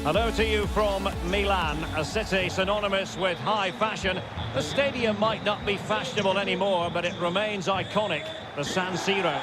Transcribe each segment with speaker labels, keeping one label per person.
Speaker 1: Hello to you from Milan, a city synonymous with high fashion. The stadium might not be fashionable anymore, but it remains iconic, the San Siro.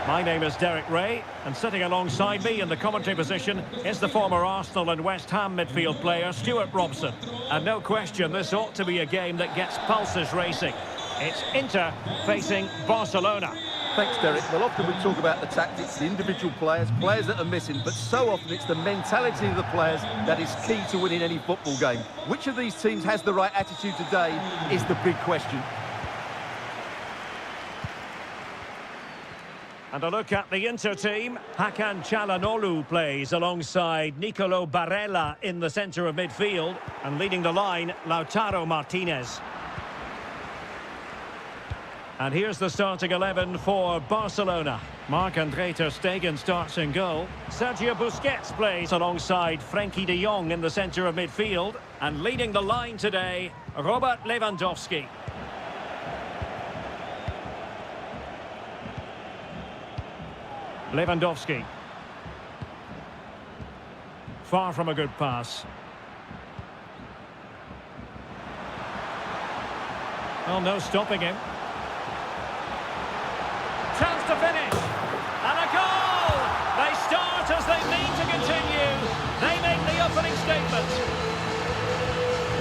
Speaker 1: My name is Derek Ray, and sitting alongside me in the commentary position is the former Arsenal and West Ham midfield player, Stuart Robson. And no question, this ought to be a game that gets pulses racing. It's Inter facing Barcelona.
Speaker 2: Thanks, Derek. Well, often we talk about the tactics, the individual players that are missing, but so often it's the mentality of the players that is key to winning any football game. Which of these teams has the right attitude today is the big question.
Speaker 1: And a look at the Inter team. Hakan Çalhanoğlu plays alongside Nicolo Barella in the centre of midfield, and leading the line, Lautaro Martinez. And here's the starting 11 for Barcelona. Marc-Andre ter Stegen starts in goal. Sergio Busquets plays alongside Frenkie de Jong in the centre of midfield. And leading the line today, Robert Lewandowski. Lewandowski. Far from a good pass. Well, no stopping him. Chance to finish. And a goal! They start as they mean to continue. They make the opening statement.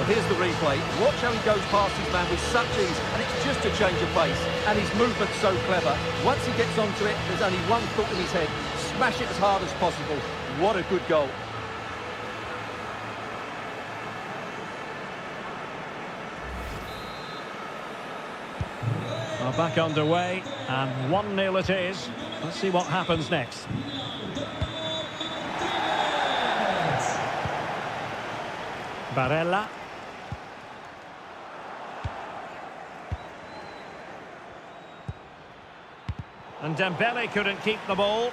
Speaker 2: Well, here's the replay. Watch how he goes past his man with such ease, and it's just a change of pace. And his movement's so clever. Once he gets onto it, there's only one thought in his head. Smash it as hard as possible. What a good goal.
Speaker 1: Well, back underway, and 1-0 it is. Let's see what happens next. Barella. And Dembele couldn't keep the ball.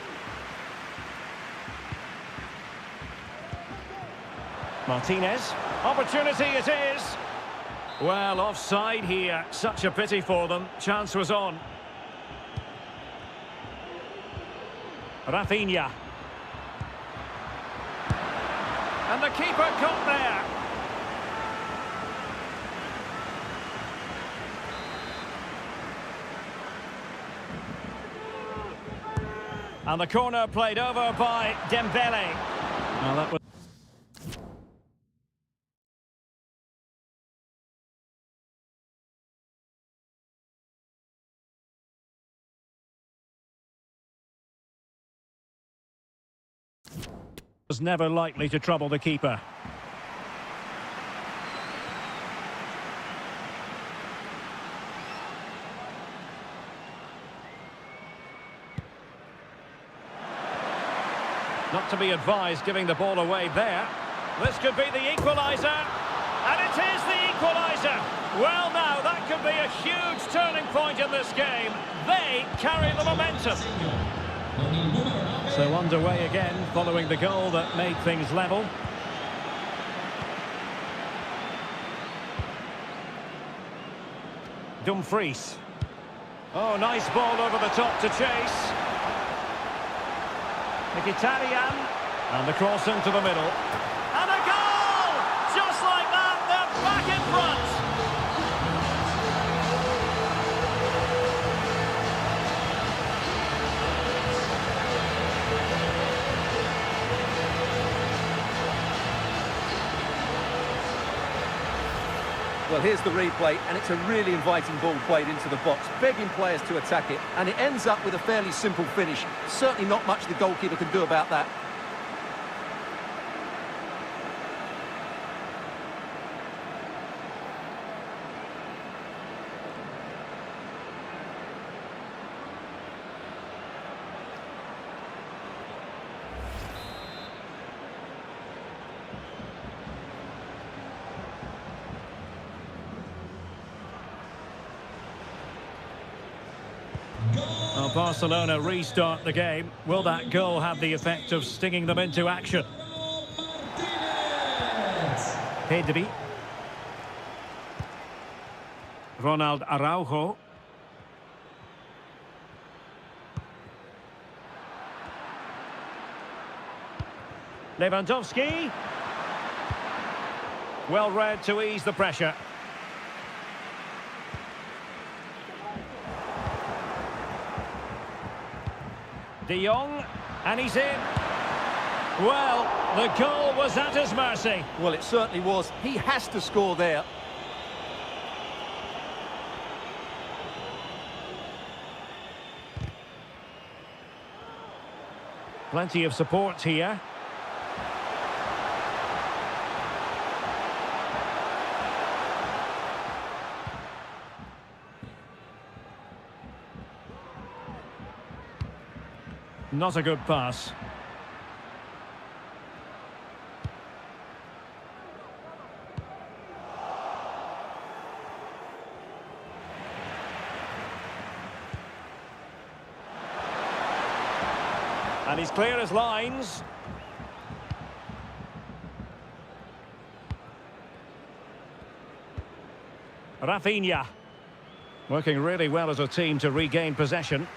Speaker 1: Martinez. Opportunity it is. Well, offside here. Such a pity for them. Chance was on. Rafinha. And the keeper caught there. And the corner played over by Dembele. Well, that was never likely to trouble the keeper. Not to be advised giving the ball away there. This could be the equaliser. And it is the equaliser. Well, now, that could be a huge turning point in this game. They carry the momentum. So underway again, following the goal that made things level. Dumfries. Oh, nice ball over the top to chase. Mkhitaryan. And the cross into the middle. And a goal! Just like that, they're back in front.
Speaker 2: Well, here's the replay, and it's a really inviting ball played into the box, begging players to attack it, and it ends up with a fairly simple finish. Certainly not much the goalkeeper can do about that.
Speaker 1: Well, Barcelona restart the game. Will that goal have the effect of stinging them into action? Pedri. Ronald Araujo. Lewandowski. Well read to ease the pressure. De Jong, and he's in. Well, the goal was at his mercy.
Speaker 2: Well, it certainly was. He has to score there.
Speaker 1: Plenty of support here. Not a good pass. And he's clear as lines. Rafinha. Working really well as a team to regain possession.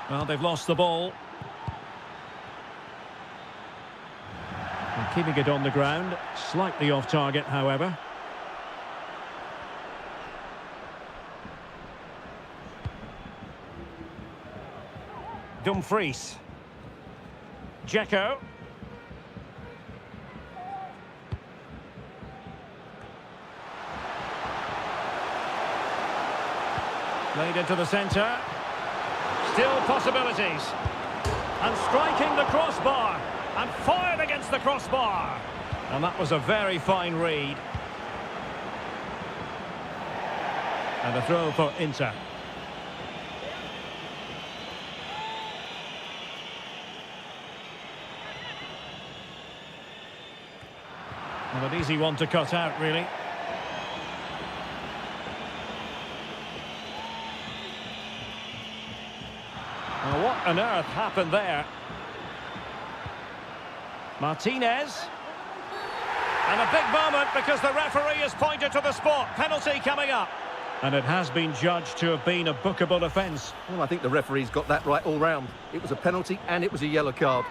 Speaker 1: Well, they've lost the ball. And keeping it on the ground, slightly off target, however. Dumfries. Dzeko. Played into the centre. Still possibilities. And striking the crossbar. And fired against the crossbar. And that was a very fine read. And a throw for Inter. Well, an easy one to cut out, really. Well, what on earth happened there? Martinez. And a big moment because the referee has pointed to the spot. Penalty coming up. And it has been judged to have been a bookable offence.
Speaker 2: Well, I think the referee's got that right all round. It was a penalty and it was a yellow card.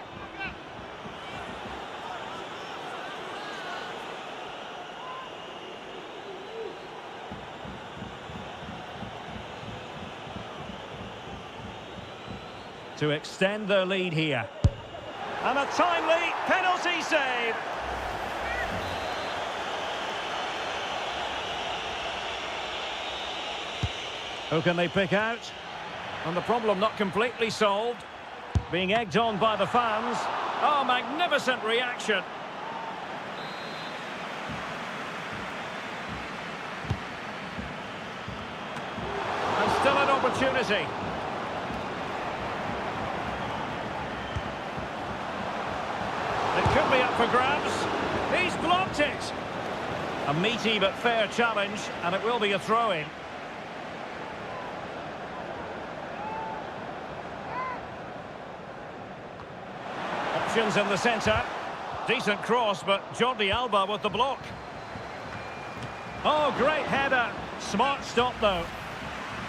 Speaker 1: To extend their lead here. And a timely penalty save. Who can they pick out? And the problem not completely solved. Being egged on by the fans. Oh, magnificent reaction. And still an opportunity. It could be up for grabs. He's blocked it. A meaty but fair challenge, and it will be a throw-in. Options in the centre. Decent cross, but Jordi Alba with the block. Oh, great header. Smart stop, though.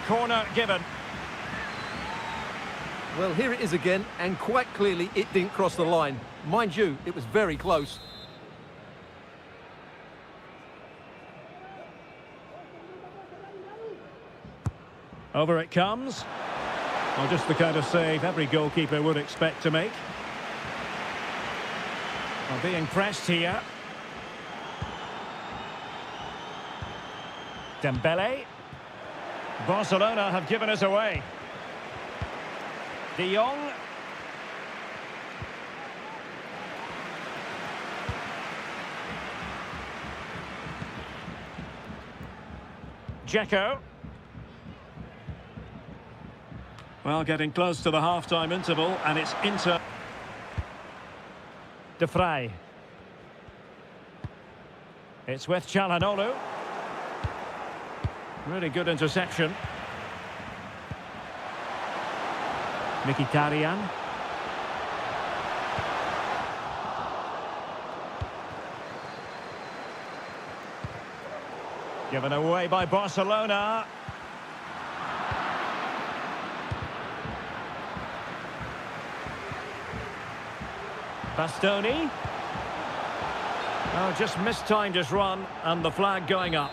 Speaker 1: Corner given.
Speaker 2: Well, here it is again, and quite clearly it didn't cross the line. Mind you, it was very close.
Speaker 1: Over it comes. Well, just the kind of save every goalkeeper would expect to make. Well, being pressed here. Dembele. Barcelona have given us away. De Jong. Dzeko. Well, getting close to the half-time interval, and it's Inter. De Vrij. It's with Çalhanoğlu. Really good interception. Mkhitaryan. Given away by Barcelona. Bastoni. Oh, just mistimed his run, and the flag going up.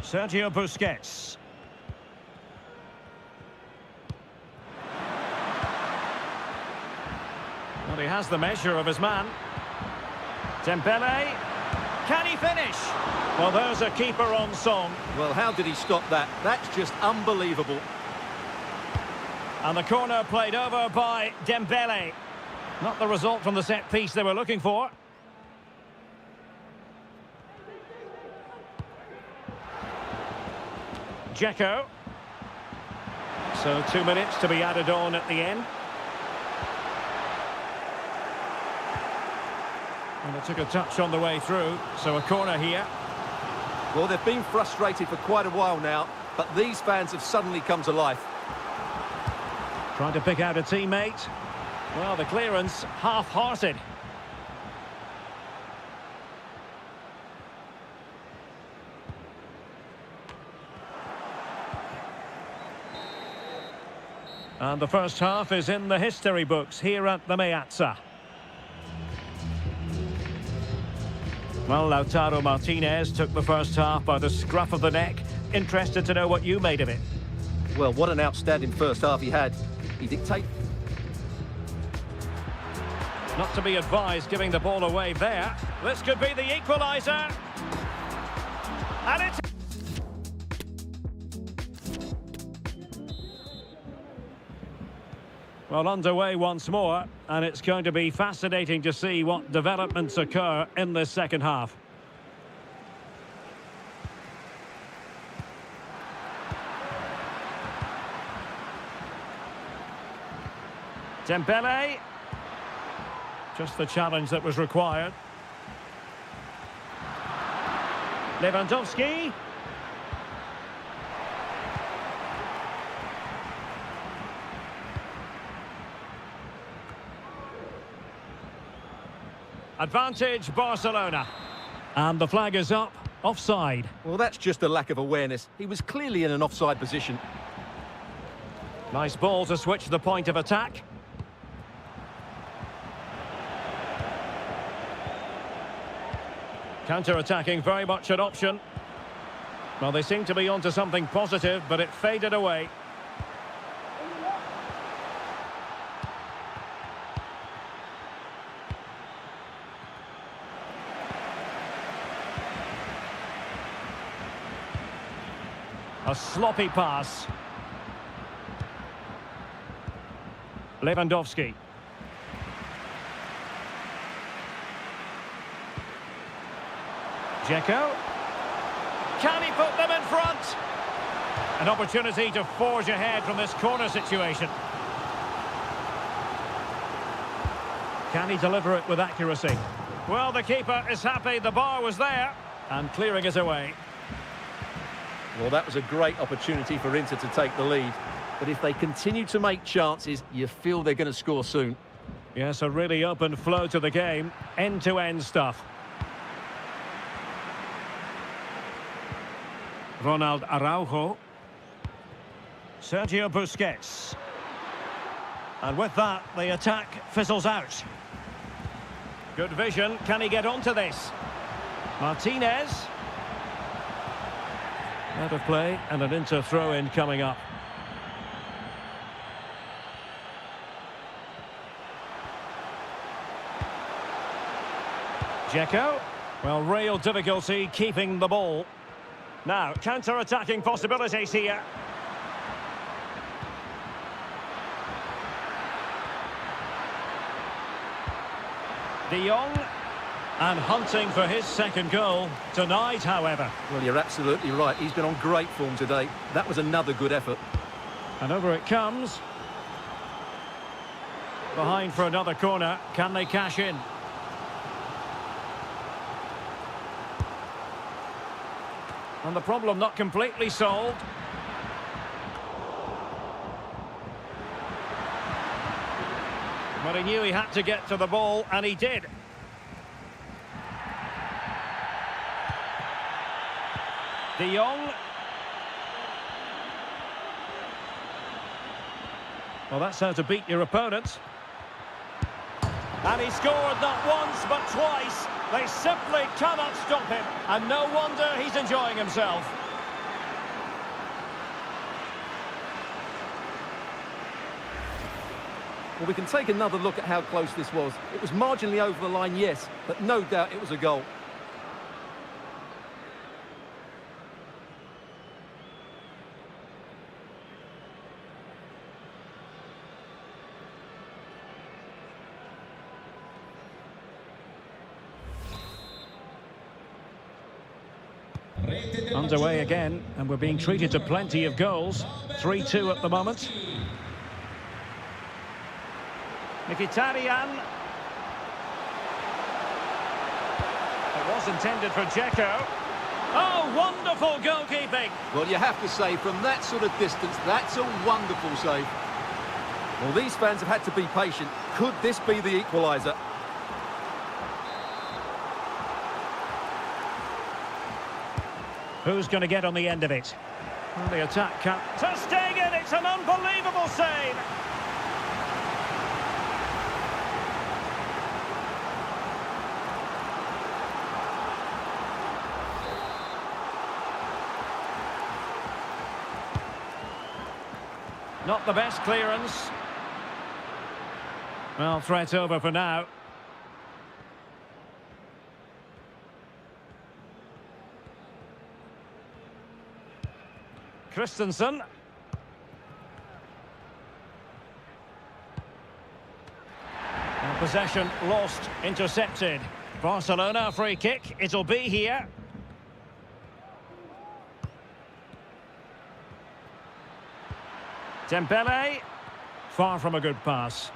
Speaker 1: Sergio Busquets. Well, he has the measure of his man. Dembele. Can he finish? Well, there's a keeper on song.
Speaker 2: Well, how did he stop that? That's just unbelievable.
Speaker 1: And the corner played over by Dembele. Not the result from the set piece they were looking for. Dzeko. So 2 minutes to be added on at the end. And it took a touch on the way through, so a corner here.
Speaker 2: Well, they've been frustrated for quite a while now, but these fans have suddenly come to life.
Speaker 1: Trying to pick out a teammate. Well, the clearance half-hearted. And the first half is in the history books here at the Meazza. Well, Lautaro Martinez took the first half by the scruff of the neck. Interested to know what you made of it.
Speaker 2: Well, what an outstanding first half he had. He dictated.
Speaker 1: Not to be advised giving the ball away there. This could be the equaliser. And it's... Well, underway once more, and it's going to be fascinating to see what developments occur in this second half. Dembele. Just the challenge that was required. Lewandowski. Advantage Barcelona. And the flag is up, offside.
Speaker 2: Well, that's just a lack of awareness. He was clearly in an offside position.
Speaker 1: Nice ball to switch the point of attack. Counter-attacking, very much an option. Well, they seem to be onto something positive, but it faded away. A sloppy pass. Lewandowski. Dzeko. Can he put them in front? An opportunity to forge ahead from this corner situation. Can he deliver it with accuracy? Well, the keeper is happy the bar was there and clearing it away.
Speaker 2: Well, that was a great opportunity for Inter to take the lead. But if they continue to make chances, you feel they're going to score soon.
Speaker 1: Yes, a really open flow to the game. End-to-end stuff. Ronald Araujo. Sergio Busquets. And with that, the attack fizzles out. Good vision. Can he get onto this? Martinez. Out of play, and an Inter throw-in coming up. Dzeko. Well, real difficulty keeping the ball. Now, counter-attacking possibilities here. De Jong. And hunting for his second goal tonight, however.
Speaker 2: Well, you're absolutely right. He's been on great form today. That was another good effort.
Speaker 1: And over it comes. Behind for another corner. Can they cash in? And the problem not completely solved. But he knew he had to get to the ball, and he did. De Jong. Well, that's how to beat your opponent. And he scored not once, but twice. They simply cannot stop him. And no wonder he's enjoying himself.
Speaker 2: Well, we can take another look at how close this was. It was marginally over the line, yes, but no doubt it was a goal.
Speaker 1: Underway again, and we're being treated to plenty of goals. 3-2 at the moment. Mkhitaryan. It was intended for Dzeko. Oh, wonderful goalkeeping!
Speaker 2: Well, you have to say, from that sort of distance, that's a wonderful save. Well, these fans have had to be patient. Could this be the equaliser?
Speaker 1: Who's going to get on the end of it? Well, the attack can't... Ter Stegen, it's an unbelievable save! Not the best clearance. Well, threat over for now. Christensen. And possession lost, intercepted. Barcelona free kick, it'll be here. Dembele, far from a good pass.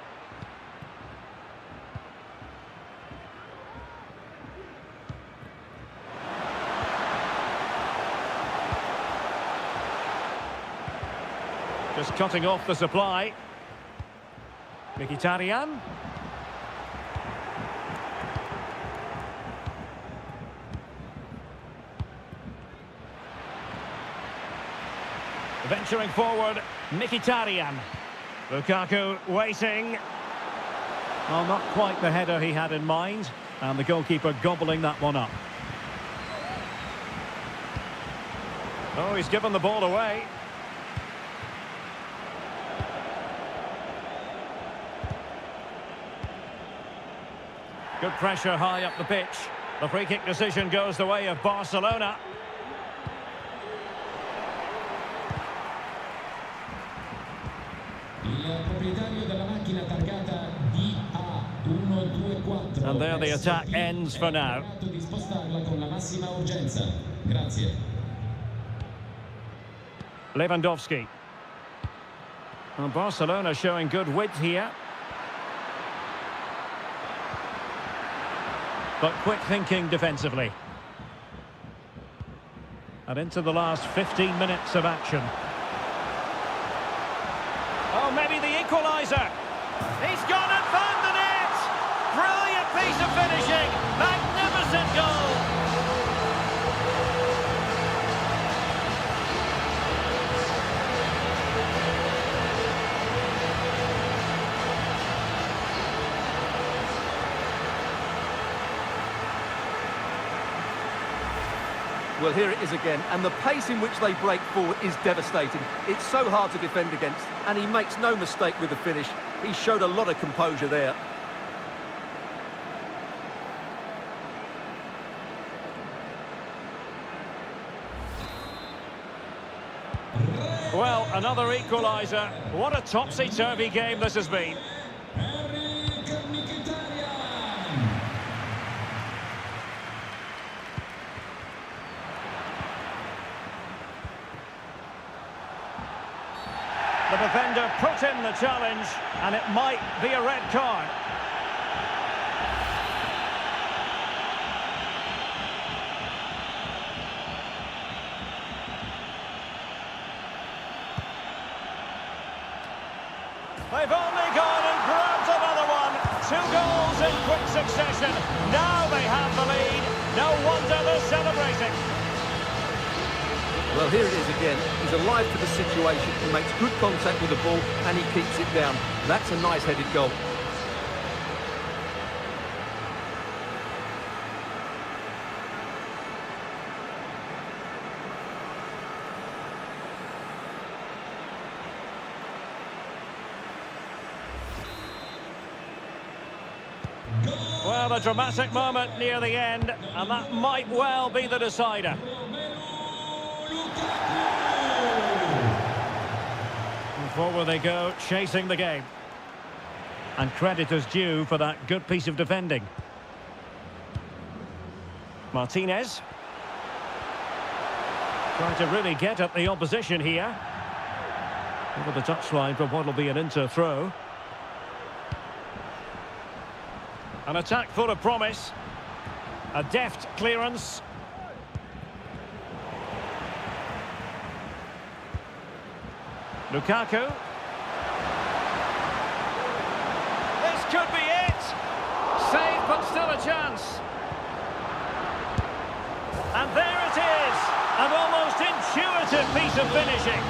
Speaker 1: Just cutting off the supply. Mkhitaryan. Venturing forward, Mkhitaryan. Lukaku waiting. Well, not quite the header he had in mind. And the goalkeeper gobbling that one up. Oh, he's given the ball away. Good pressure high up the pitch. The free kick decision goes the way of Barcelona. And there the attack ends for now. Lewandowski. And Barcelona showing good width here. But quick thinking defensively. And into the last 15 minutes of action. Oh, maybe the equaliser. He's gone and found the net. Brilliant piece of finishing. Magnificent goal.
Speaker 2: Well, here it is again, and the pace in which they break forward is devastating. It's so hard to defend against, and he makes no mistake with the finish. He showed a lot of composure there.
Speaker 1: Well, another equaliser. What a topsy-turvy game this has been. The defender put in the challenge, and it might be a red card. They've only gone and grabbed another one. Two goals in quick succession. Now they have the lead. No wonder they're celebrating.
Speaker 2: Well, here it is again. He's alive to the situation. He makes good contact with the ball and he keeps it down. That's a nice headed goal.
Speaker 1: Well, a dramatic moment near the end, and that might well be the decider. And forward they go, chasing the game. And credit is due for that good piece of defending. Martinez. Trying to really get at the opposition here. Over the touchline for what will be an inter throw. An attack full of promise. A deft clearance. Lukaku. This could be it. Save, but still a chance. And there it is. An almost intuitive piece of finishing.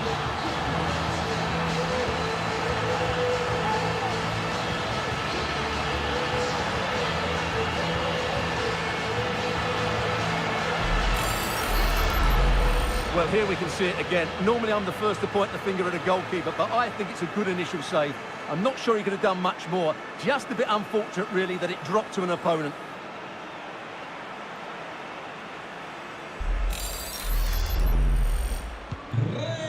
Speaker 2: Well, here we can see it again. Normally I'm the first to point the finger at a goalkeeper, but I think it's a good initial save. I'm not sure he could have done much more. Just a bit unfortunate, really, that it dropped to an opponent.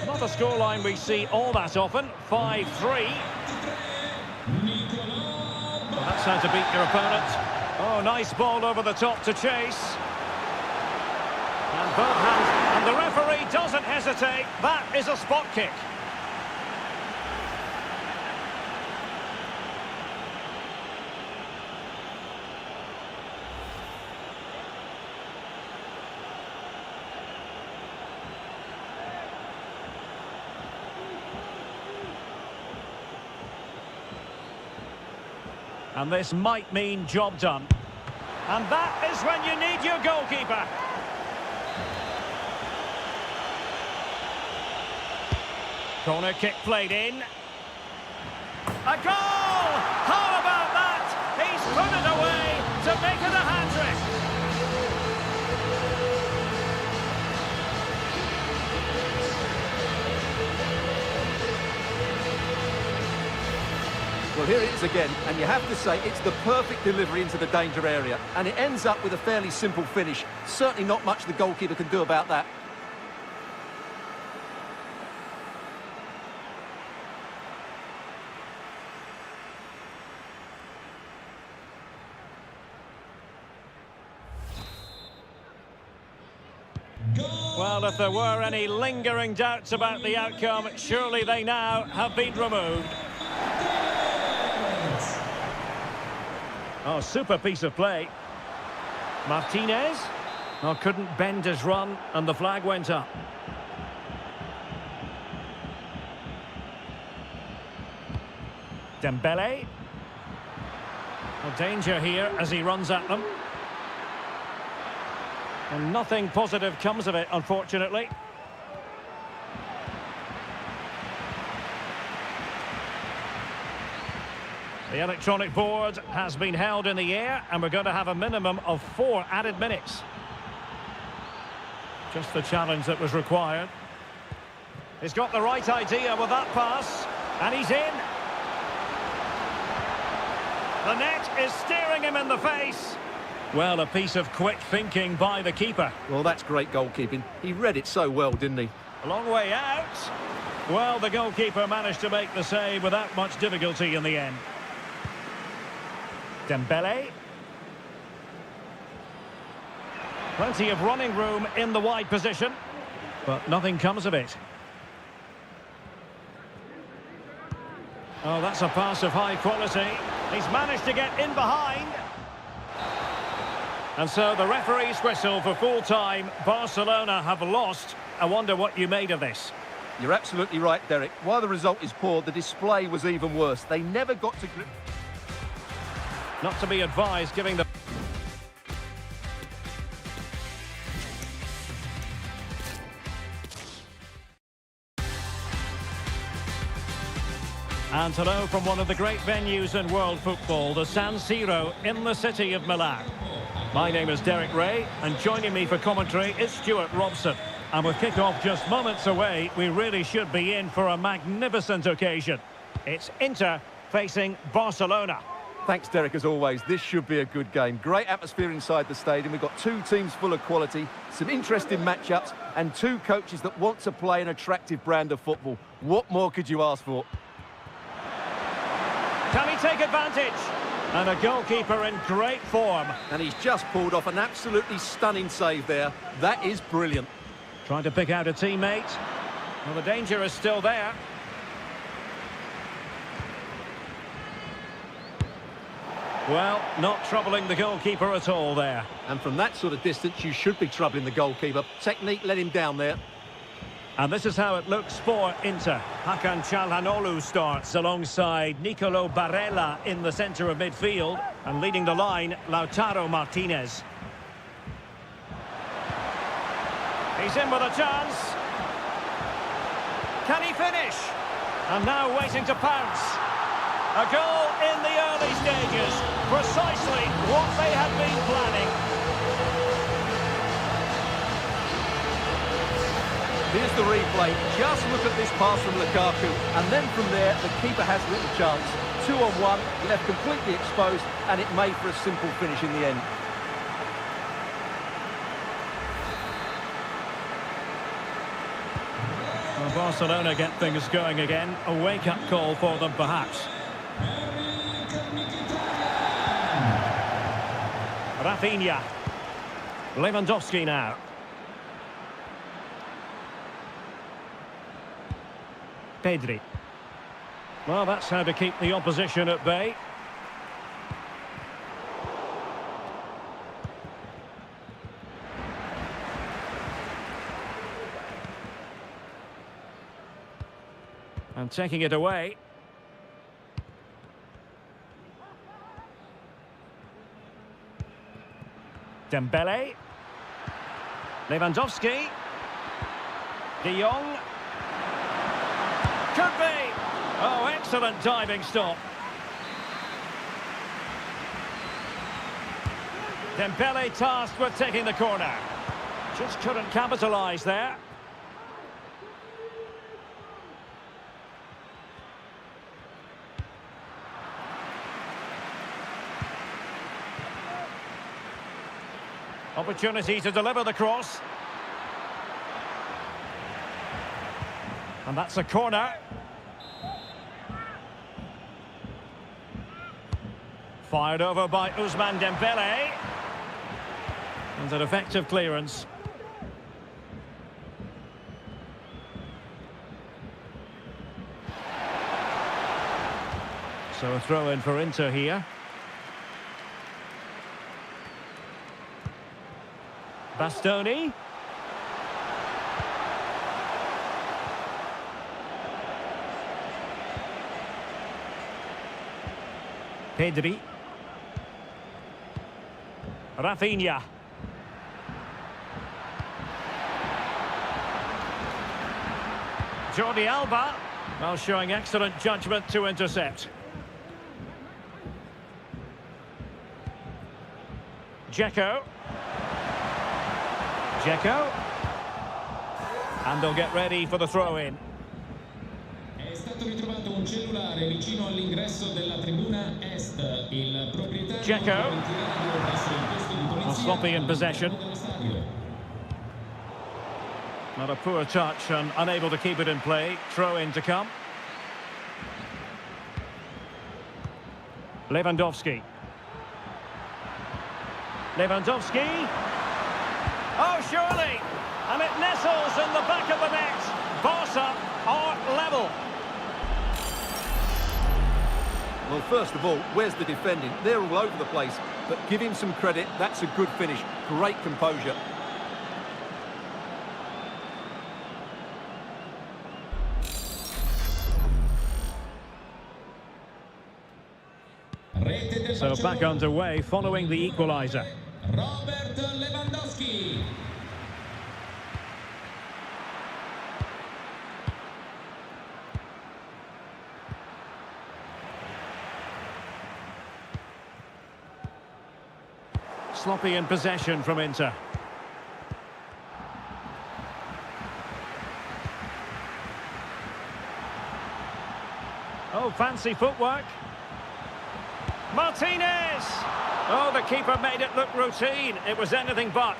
Speaker 1: Not a scoreline we see all that often. 5-3. Well, that's how to beat your opponent. Oh, nice ball over the top to chase. And both hands, and the referee doesn't hesitate. That is a spot kick. And this might mean job done. And that is when you need your goalkeeper. Corner kick played in. A goal! How about that? He's put it away to make it a hat-trick.
Speaker 2: Well, here it is again, and you have to say it's the perfect delivery into the danger area. And it ends up with a fairly simple finish. Certainly not much the goalkeeper can do about that.
Speaker 1: Well, if there were any lingering doubts about the outcome, surely they now have been removed. Oh, super piece of play. Martinez. Oh, couldn't bend his run, and the flag went up. Dembele. Oh, danger here as he runs at them. And nothing positive comes of it, unfortunately. The electronic board has been held in the air, and we're going to have a minimum of 4 added minutes. Just the challenge that was required. He's got the right idea with that pass, and he's in. The net is staring him in the face. Well, a piece of quick thinking by the keeper.
Speaker 2: Well, that's great goalkeeping. He read it so well, didn't he?
Speaker 1: A long way out. Well, the goalkeeper managed to make the save without much difficulty in the end. Dembele. Plenty of running room in the wide position, but nothing comes of it. Oh, that's a pass of high quality. He's managed to get in behind. And so the referee's whistle for full time. Barcelona have lost. I wonder what you made of this.
Speaker 2: You're absolutely right, Derek. While the result is poor, the display was even worse. They never got to grip.
Speaker 1: Not to be advised, giving the... And hello from one of the great venues in world football, the San Siro in the city of Milan. My name is Derek Ray, and joining me for commentary is Stuart Robson. And with kick-off just moments away, we really should be in for a magnificent occasion. It's Inter facing Barcelona.
Speaker 2: Thanks, Derek, as always. This should be a good game. Great atmosphere inside the stadium. We've got two teams full of quality, some interesting matchups, and two coaches that want to play an attractive brand of football. What more could you ask for?
Speaker 1: Can he take advantage? And a goalkeeper in great form.
Speaker 2: And he's just pulled off an absolutely stunning save there. That is brilliant.
Speaker 1: Trying to pick out a teammate. Well, the danger is still there. Well, not troubling the goalkeeper at all there.
Speaker 2: And from that sort of distance, you should be troubling the goalkeeper. Technique let him down there.
Speaker 1: And this is how it looks for Inter. Hakan Çalhanoğlu starts alongside Nicolo Barella in the centre of midfield. And leading the line, Lautaro Martinez. He's in with a chance. Can he finish? And now waiting to pounce. A goal in the early stages. Precisely what they had been planning.
Speaker 2: Here's the replay. Just look at this pass from Lukaku. And then from there, the keeper has little chance. 2-on-1, left completely exposed, and it made for a simple finish in the end.
Speaker 1: Well, Barcelona get things going again. A wake-up call for them, perhaps. Rafinha. Lewandowski now. Pedri. Well, that's how to keep the opposition at bay. And taking it away. Dembele. Lewandowski. De Jong. Could be. Oh, excellent diving stop. Dembele tasked with taking the corner. Just couldn't capitalise there. Opportunity to deliver the cross. And that's a corner. Fired over by Ousmane Dembele. And an effective clearance. So a throw in for Inter here. Bastoni. Pedri. Rafinha. Jordi Alba. Well, showing excellent judgment to intercept. Dzeko. And they'll get ready for the throw-in.
Speaker 3: È stato ritrovato un cellulare vicino all'ingresso della tribuna est. Il proprietario
Speaker 1: Dzeko.
Speaker 3: presso il posto di polizia.
Speaker 1: Sloppy in possession. Not a poor touch and unable to keep it in play. Throw-in to come. Lewandowski. Oh, surely! And it nestles in the back of the net. Barca are level.
Speaker 2: Well, first of all, where's the defending? They're all over the place. But give him some credit. That's a good finish. Great composure.
Speaker 1: So back underway following the equaliser.
Speaker 3: Robert Lewandowski.
Speaker 1: Sloppy in possession from Inter. Oh, fancy footwork. Martinez! Oh, the keeper made it look routine. It was anything but.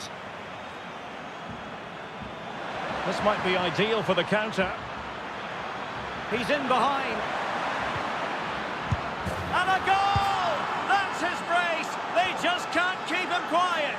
Speaker 1: This might be ideal for the counter. He's in behind. And a goal! That's his brace! They just can't keep him quiet.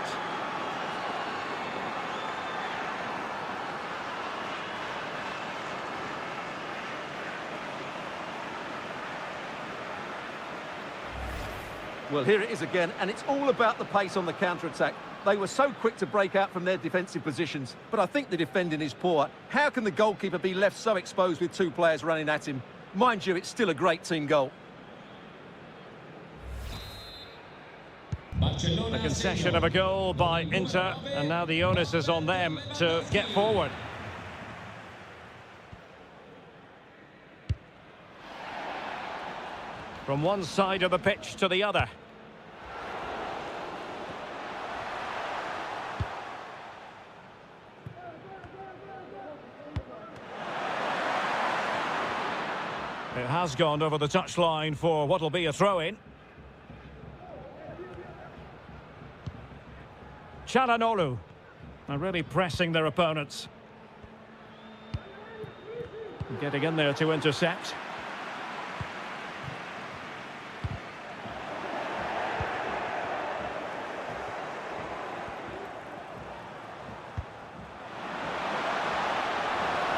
Speaker 2: Well, here it is again, and it's all about the pace on the counter-attack. They were so quick to break out from their defensive positions, but I think the defending is poor. How can the goalkeeper be left so exposed with two players running at him? Mind you, it's still a great team goal.
Speaker 1: The concession of a goal by Inter, and now the onus is on them to get forward. From one side of the pitch to the other. It has gone over the touchline for what will be a throw-in. Çalhanoğlu are really pressing their opponents. Getting in there to intercept.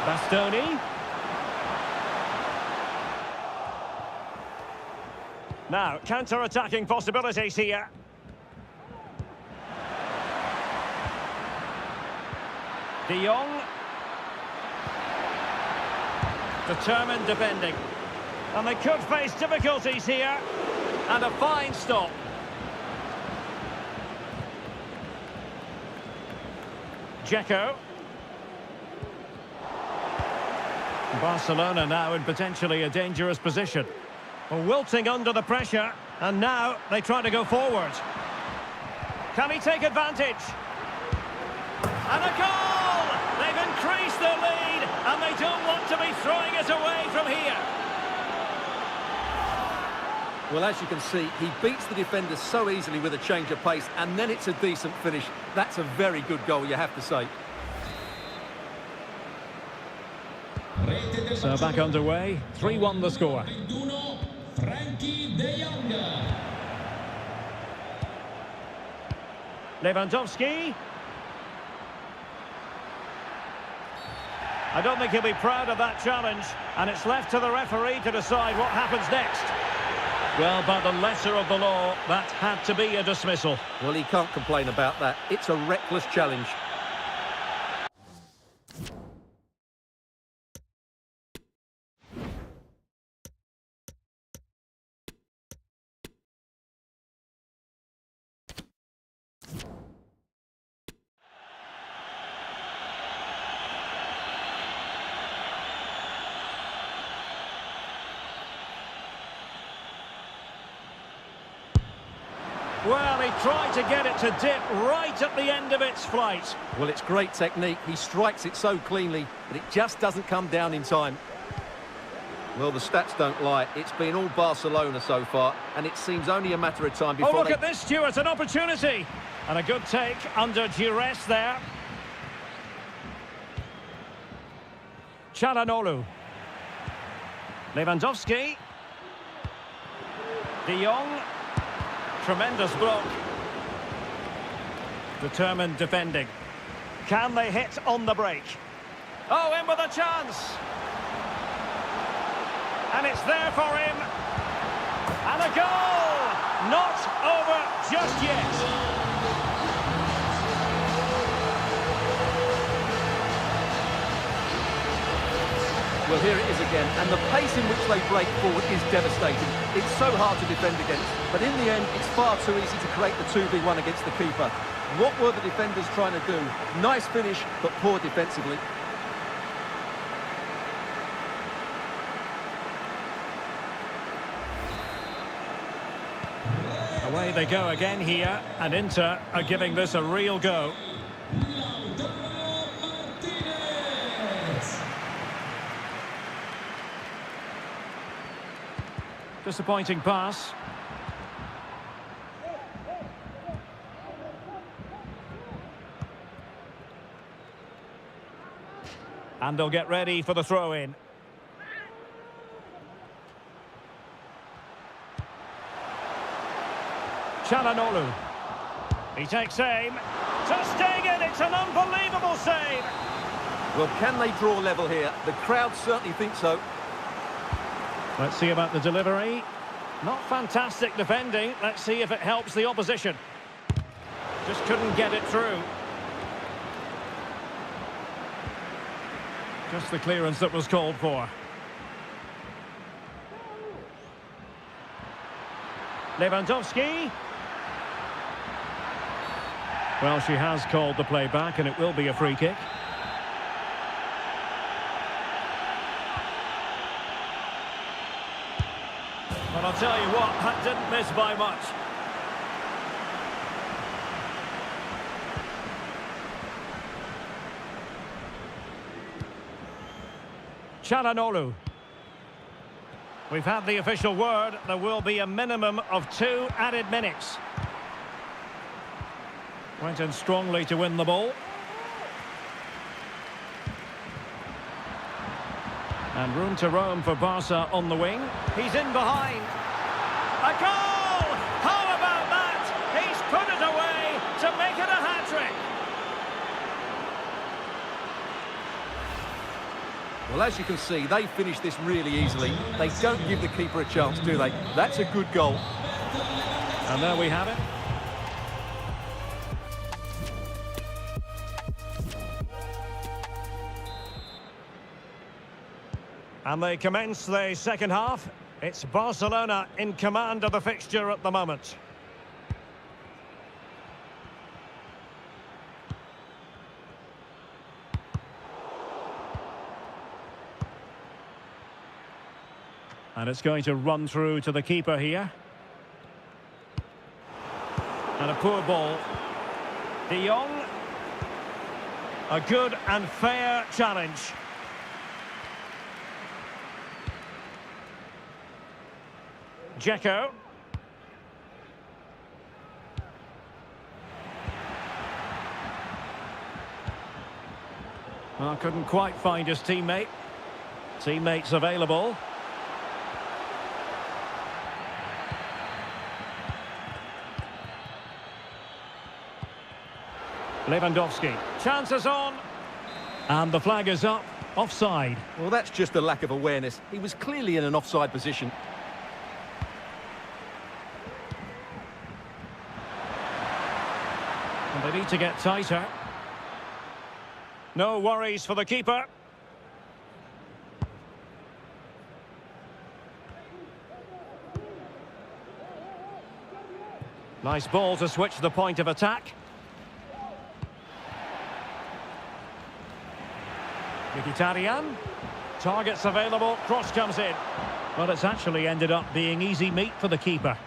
Speaker 1: Bastoni. Now, counter-attacking possibilities here. De Jong. Determined defending. And they could face difficulties here. And a fine stop. Dzeko. Barcelona now in potentially a dangerous position. Wilting under the pressure, and now they try to go forward. Can he take advantage? And a goal! They've increased their lead, and they don't want to be throwing it away from here.
Speaker 2: Well, as you can see, he beats the defenders so easily with a change of pace, and then it's a decent finish. That's a very good goal, you have to say.
Speaker 1: So back underway, 3-1 the score. Lewandowski. I don't think he'll be proud of that challenge, and it's left to the referee to decide what happens next. Well, by the letter of the law, that had to be a dismissal.
Speaker 2: Well, he can't complain about that. It's a reckless challenge.
Speaker 1: Well, he tried to get it to dip right at the end of its flight.
Speaker 2: Well, it's great technique. He strikes it so cleanly, but it just doesn't come down in time. Well, the stats don't lie. It's been all Barcelona so far, and it seems only a matter of time before
Speaker 1: look at this, Stuart, an opportunity. And a good take under duress there. Çalhanoğlu. Lewandowski. De Jong. Tremendous block. Determined defending. Can they hit on the break? Oh, in with a chance. And it's there for him. And a goal! Not over just yet.
Speaker 2: Well, here it is again, and the pace in which they break forward is devastating. It's so hard to defend against, but in the end, it's far too easy to create the 2v1 against the keeper. What were the defenders trying to do? Nice finish, but poor defensively.
Speaker 1: Away they go again here, and Inter are giving this a real go. Disappointing pass. And they'll get ready for the throw-in. Çalhanoğlu. He takes aim. Ter Stegen, it's an unbelievable save.
Speaker 2: Well, can they draw level here? The crowd certainly think so.
Speaker 1: Let's see about the delivery. Not fantastic defending. Let's see if it helps the opposition. Just couldn't get it through. Just the clearance that was called for. Lewandowski. Well, she has called the play back, and it will be a free kick. But I'll tell you what, that didn't miss by much. Çalhanoğlu. We've had the official word. There will be a minimum of 2 added minutes. Went in strongly to win the ball. And room to roam for Barca on the wing. He's in behind. A goal! How about that? He's put it away to make it a hat-trick.
Speaker 2: Well, as you can see, they finish this really easily. They don't give the keeper a chance, do they? That's a good goal.
Speaker 1: And there we have it. And they commence the second half. It's Barcelona in command of the fixture at the moment. And it's going to run through to the keeper here. And a poor ball. De Jong. A good and fair challenge. Dzeko. Well, couldn't quite find his teammate. Teammates available. Lewandowski. Chances on. And the flag is up. Offside.
Speaker 2: Well, that's just a lack of awareness. He was clearly in an offside position.
Speaker 1: And they need to get tighter. No worries for the keeper. Nice ball to switch the point of attack. Mkhitaryan. Targets available. Cross comes in. Well, it's actually ended up being easy meat for the keeper.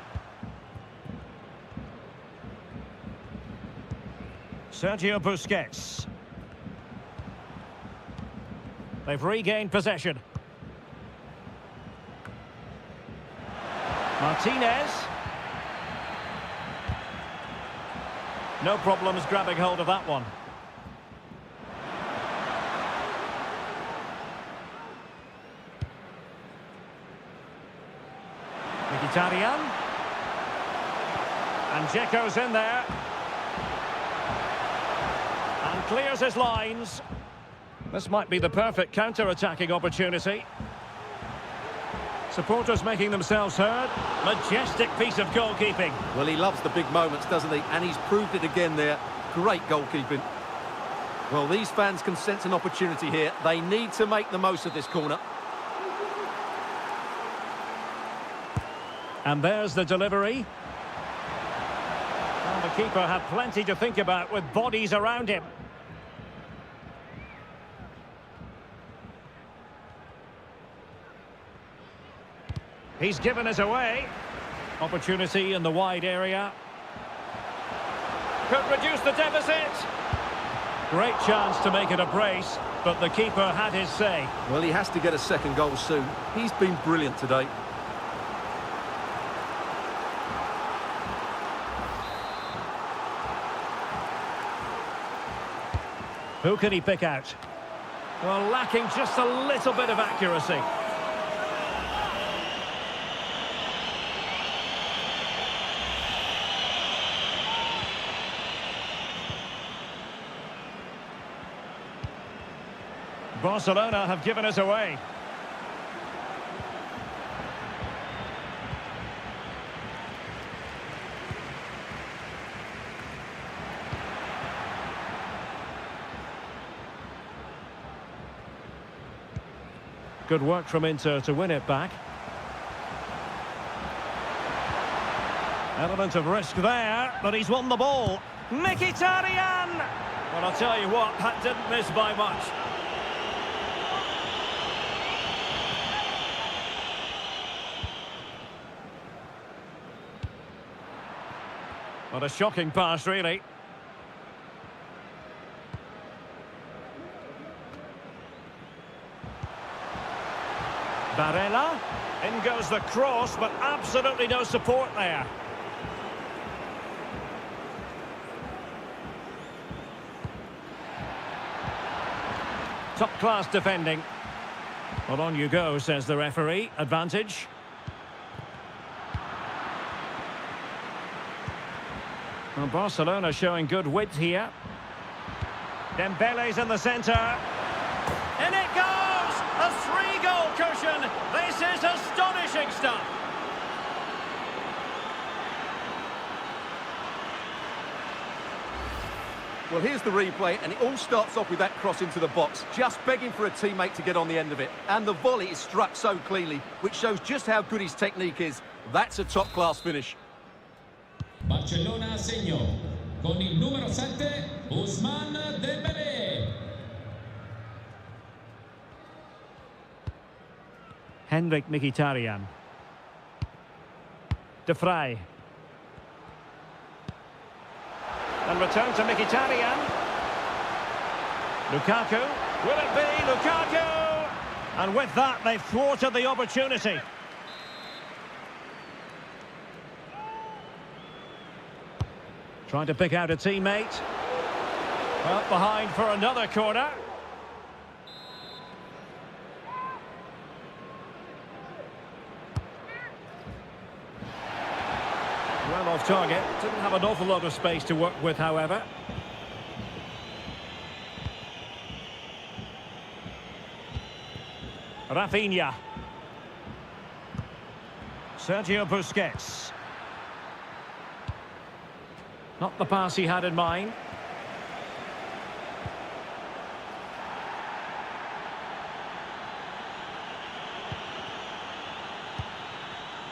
Speaker 1: Sergio Busquets. They've regained possession. Martinez. No problems grabbing hold of that one. Mkhitaryan. And Dzeko's in there. And clears his lines. This might be the perfect counter-attacking opportunity. Supporters making themselves heard. Majestic piece of goalkeeping.
Speaker 2: Well, he loves the big moments, doesn't he? And he's proved it again there. Great goalkeeping. Well, these fans can sense an opportunity here. They need to make the most of this corner.
Speaker 1: And there's the delivery. Well, the keeper had plenty to think about with bodies around him. He's given us away. Opportunity in the wide area. Could reduce the deficit. Great chance to make it a brace, but the keeper had his say.
Speaker 2: Well, he has to get a second goal soon. He's been brilliant today.
Speaker 1: Who can he pick out? Well, lacking just a little bit of accuracy. Barcelona have given us away. Good work from Inter to win it back. Element of risk there, but he's won the ball. Mkhitaryan! Well, I'll tell you what, that didn't miss by much. What a shocking pass, really. Barella. In goes the cross, but absolutely no support there. Top-class defending. Well, on you go, says the referee. Advantage. Well, Barcelona showing good width here. Dembele's in the centre. In it goes! A 3-goal cushion! This is astonishing stuff!
Speaker 2: Well, here's the replay, and it all starts off with that cross into the box, just begging for a teammate to get on the end of it. And the volley is struck so cleanly, which shows just how good his technique is. That's a top-class finish.
Speaker 3: Barcellona a segno con il numero 7 Ousmane Dembélé.
Speaker 1: Henrik Mkhitaryan. De Vrij. And return to Mkhitaryan. Lukaku. Will it be Lukaku? And with that, they've thwarted the opportunity. Trying to pick out a teammate. Well, behind for another corner. Well off target. Didn't have an awful lot of space to work with, however. Rafinha. Sergio Busquets. Not the pass he had in mind.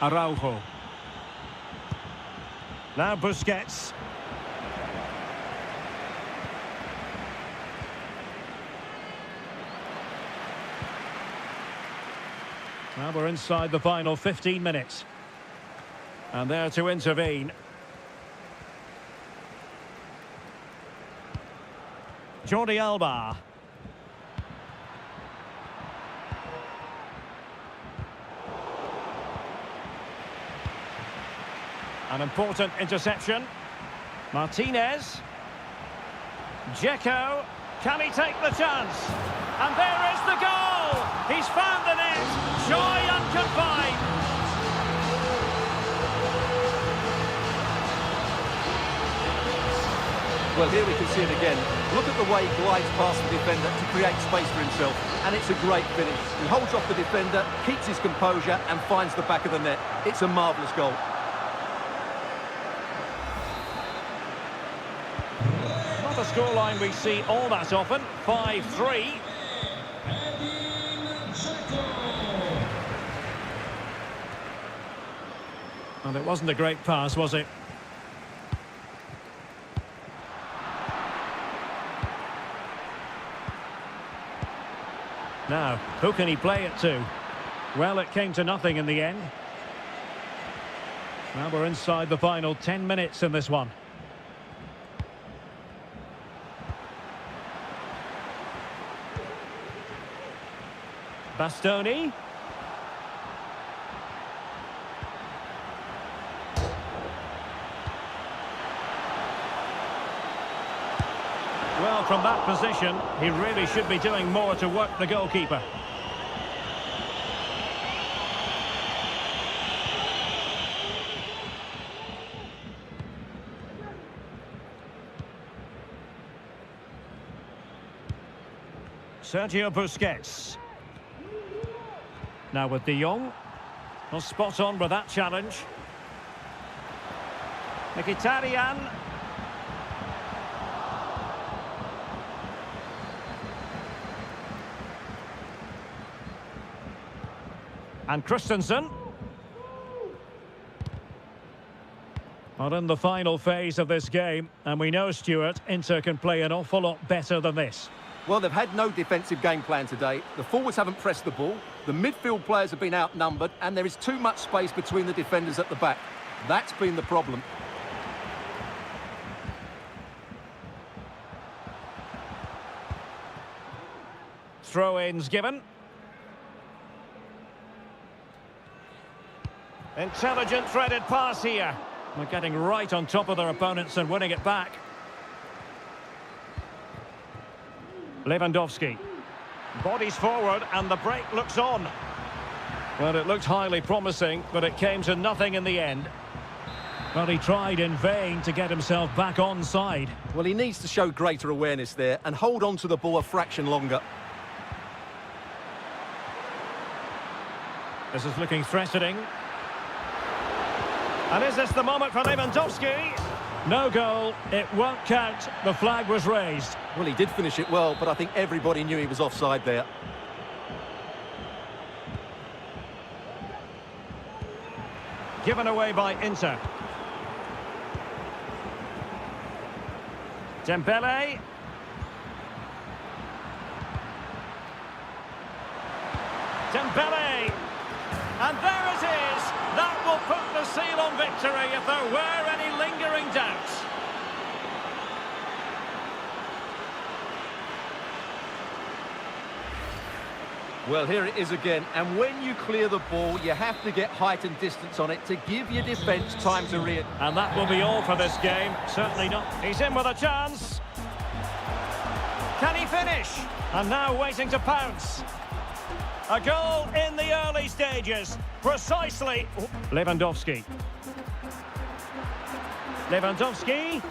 Speaker 1: Araujo. Now Busquets. Well, we're inside the final 15 minutes. And there to intervene. Jordi Alba. An important interception. Martinez. Dzeko. Can he take the chance? And there is the goal! He's found the net! Joy unconfined!
Speaker 2: Well, here we can see it again. Look at the way he glides past the defender to create space for himself. And it's a great finish. He holds off the defender, keeps his composure and finds the back of the net. It's a marvellous goal.
Speaker 1: Not a scoreline we see all that often. 5-3. And it wasn't a great pass, was it? Now, who can he play it to? Well, it came to nothing in the end. Now we're inside the final 10 minutes in this one. Bastoni. Well, from that position, he really should be doing more to work the goalkeeper. Sergio Busquets. Now with De Jong. Well, spot on with that challenge. Mkhitaryan. And Christensen. Well, in the final phase of this game, and we know, Stuart, Inter can play an awful lot better than this.
Speaker 2: Well, they've had no defensive game plan today. The forwards haven't pressed the ball. The midfield players have been outnumbered, and there is too much space between the defenders at the back. That's been the problem.
Speaker 1: Throw-ins given. Intelligent threaded pass here. They're getting right on top of their opponents and winning it back. Lewandowski. Bodies forward and the break looks on. Well, it looked highly promising, but it came to nothing in the end. Well, he tried in vain to get himself back on side.
Speaker 2: Well, he needs to show greater awareness there and hold on to the ball a fraction longer.
Speaker 1: This is looking threatening. And is this the moment for Lewandowski? No goal, it won't count. The flag was raised.
Speaker 2: Well, he did finish it well, but I think everybody knew he was offside there.
Speaker 1: Given away by Inter. Dembele. Dembele. And there it is. That will put the seal on victory if there were any lingering doubts.
Speaker 2: Well, here it is again, and when you clear the ball, you have to get height and distance on it to give your defence time to react.
Speaker 1: And that will be all for this game. Certainly not. He's in with a chance. Can he finish? And now waiting to pounce. A goal in the early stages. Precisely. Lewandowski. Lewandowski.